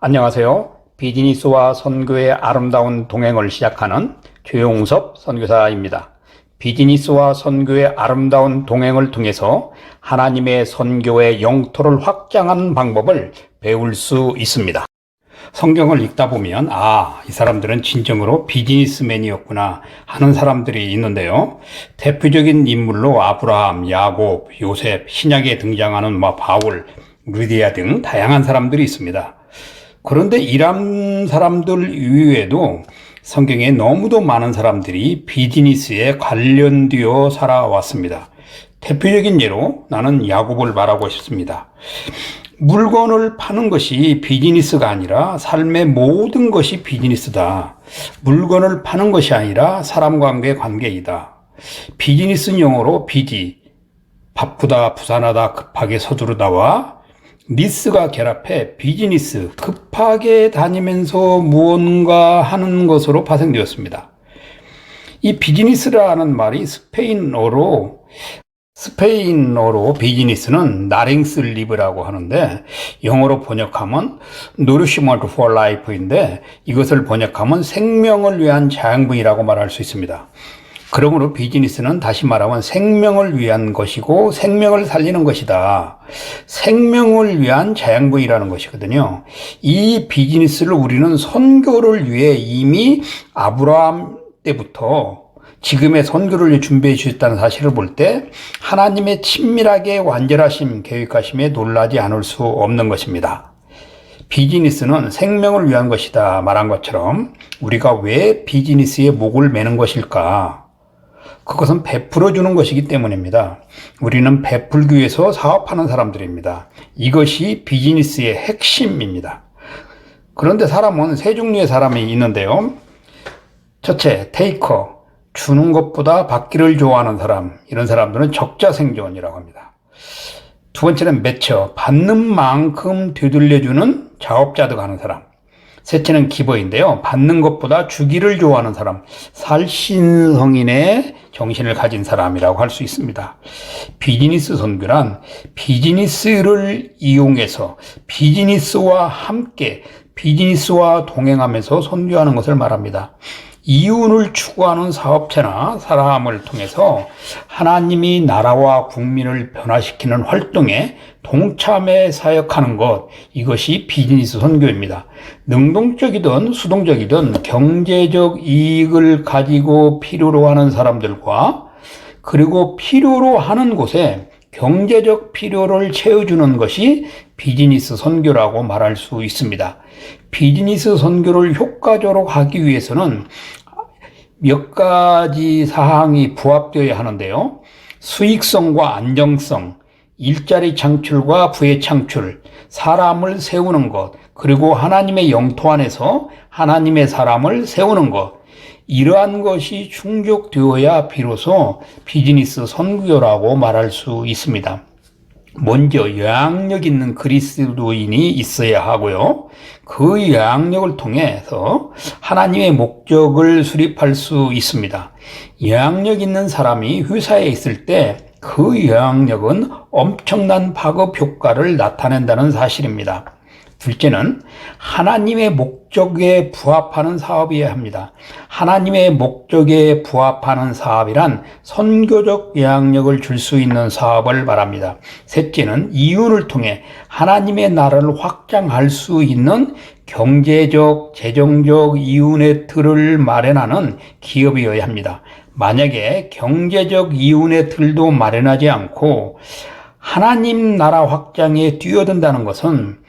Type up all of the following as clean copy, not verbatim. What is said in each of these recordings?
안녕하세요. 비즈니스와 선교의 아름다운 동행을 시작하는 최용섭 선교사입니다. 비즈니스와 선교의 아름다운 동행을 통해서 하나님의 선교의 영토를 확장하는 방법을 배울 수 있습니다. 성경을 읽다 보면 이 사람들은 진정으로 비즈니스맨이었구나 하는 사람들이 있는데요. 대표적인 인물로 아브라함, 야곱, 요셉, 신약에 등장하는 바울, 루디아 등 다양한 사람들이 있습니다. 그런데 이런 사람들 이외에도 성경에 너무도 많은 사람들이 비즈니스에 관련되어 살아왔습니다. 대표적인 예로 나는 야곱을 말하고 싶습니다. 물건을 파는 것이 비즈니스가 아니라 삶의 모든 것이 비즈니스다. 물건을 파는 것이 아니라 사람과의 관계이다. 비즈니스 용어로 비지, 바쁘다, 부산하다, 급하게 서두르다와 니스가 결합해 비즈니스, 급하게 다니면서 무언가 하는 것으로 파생되었습니다. 이 비즈니스라는 말이 스페인어로 비즈니스는 나링스 리브라고 하는데 영어로 번역하면 nourishment for life인데 이것을 번역하면 생명을 위한 자양분이라고 말할 수 있습니다. 그러므로 비즈니스는 다시 말하면 생명을 위한 것이고 생명을 살리는 것이다. 생명을 위한 자양분이라는 것이거든요. 이 비즈니스를 우리는 선교를 위해 이미 아브라함 때부터 지금의 선교를 준비해 주셨다는 사실을 볼 때 하나님의 친밀하게 완전하심, 계획하심에 놀라지 않을 수 없는 것입니다. 비즈니스는 생명을 위한 것이다 말한 것처럼 우리가 왜 비즈니스에 목을 매는 것일까? 그것은 베풀어 주는 것이기 때문입니다. 우리는 베풀기 위해서 사업하는 사람들입니다. 이것이 비즈니스의 핵심입니다. 그런데 사람은 세 종류의 사람이 있는데요. 첫째, 테이커, 주는 것보다 받기를 좋아하는 사람. 이런 사람들은 적자생존이라고 합니다. 두 번째는 매처, 받는 만큼 되돌려주는 자업자득 하는 사람. 셋째는 기버인데요. 받는 것보다 주기를 좋아하는 사람, 살신성인의 정신을 가진 사람이라고 할 수 있습니다. 비즈니스 선교란 비즈니스를 이용해서 비즈니스와 함께 비즈니스와 동행하면서 선교하는 것을 말합니다. 이윤을 추구하는 사업체나 사람을 통해서 하나님이 나라와 국민을 변화시키는 활동에 동참해 사역하는 것, 이것이 비즈니스 선교입니다. 능동적이든 수동적이든 경제적 이익을 가지고 필요로 하는 사람들과 그리고 필요로 하는 곳에 경제적 필요를 채워주는 것이 비즈니스 선교라고 말할 수 있습니다. 비즈니스 선교를 효과적으로 하기 위해서는 몇 가지 사항이 부합되어야 하는데요. 수익성과 안정성, 일자리 창출과 부의 창출, 사람을 세우는 것, 그리고 하나님의 영토 안에서 하나님의 사람을 세우는 것, 이러한 것이 충족되어야 비로소 비즈니스 선교라고 말할 수 있습니다. 먼저 영향력 있는 그리스도인이 있어야 하고요. 그 영향력을 통해서 하나님의 목적을 수립할 수 있습니다. 영향력 있는 사람이 회사에 있을 때 그 영향력은 엄청난 파급 효과를 나타낸다는 사실입니다. 둘째는 하나님의 목적에 부합하는 사업이어야 합니다. 하나님의 목적에 부합하는 사업이란 선교적 영향력을 줄 수 있는 사업을 말합니다. 셋째는 이윤을 통해 하나님의 나라를 확장할 수 있는 경제적, 재정적 이윤의 틀을 마련하는 기업이어야 합니다. 만약에 경제적 이윤의 틀도 마련하지 않고 하나님 나라 확장에 뛰어든다는 것은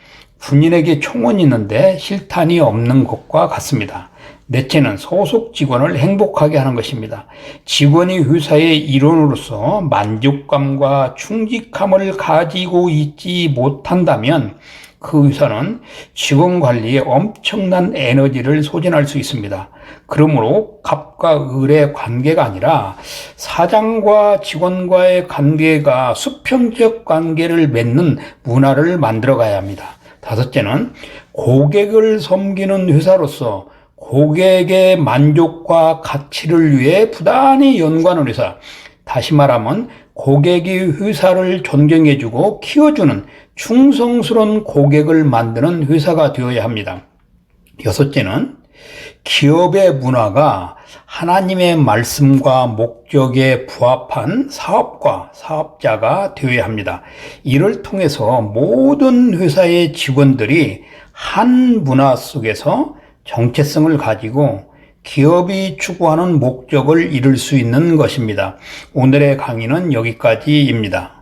군인에게 총은 있는데 실탄이 없는 것과 같습니다. 넷째는 소속 직원을 행복하게 하는 것입니다. 직원이 회사의 일원으로서 만족감과 충직함을 가지고 있지 못한다면 그 회사는 직원 관리에 엄청난 에너지를 소진할 수 있습니다. 그러므로 갑과 을의 관계가 아니라 사장과 직원과의 관계가 수평적 관계를 맺는 문화를 만들어 가야 합니다. 다섯째는 고객을 섬기는 회사로서 고객의 만족과 가치를 위해 부단히 연구하는 회사, 다시 말하면 고객이 회사를 존경해주고 키워주는 충성스러운 고객을 만드는 회사가 되어야 합니다. 여섯째는 기업의 문화가 하나님의 말씀과 목적에 부합한 사업과 사업자가 되어야 합니다. 이를 통해서 모든 회사의 직원들이 한 문화 속에서 정체성을 가지고 기업이 추구하는 목적을 이룰 수 있는 것입니다. 오늘의 강의는 여기까지입니다.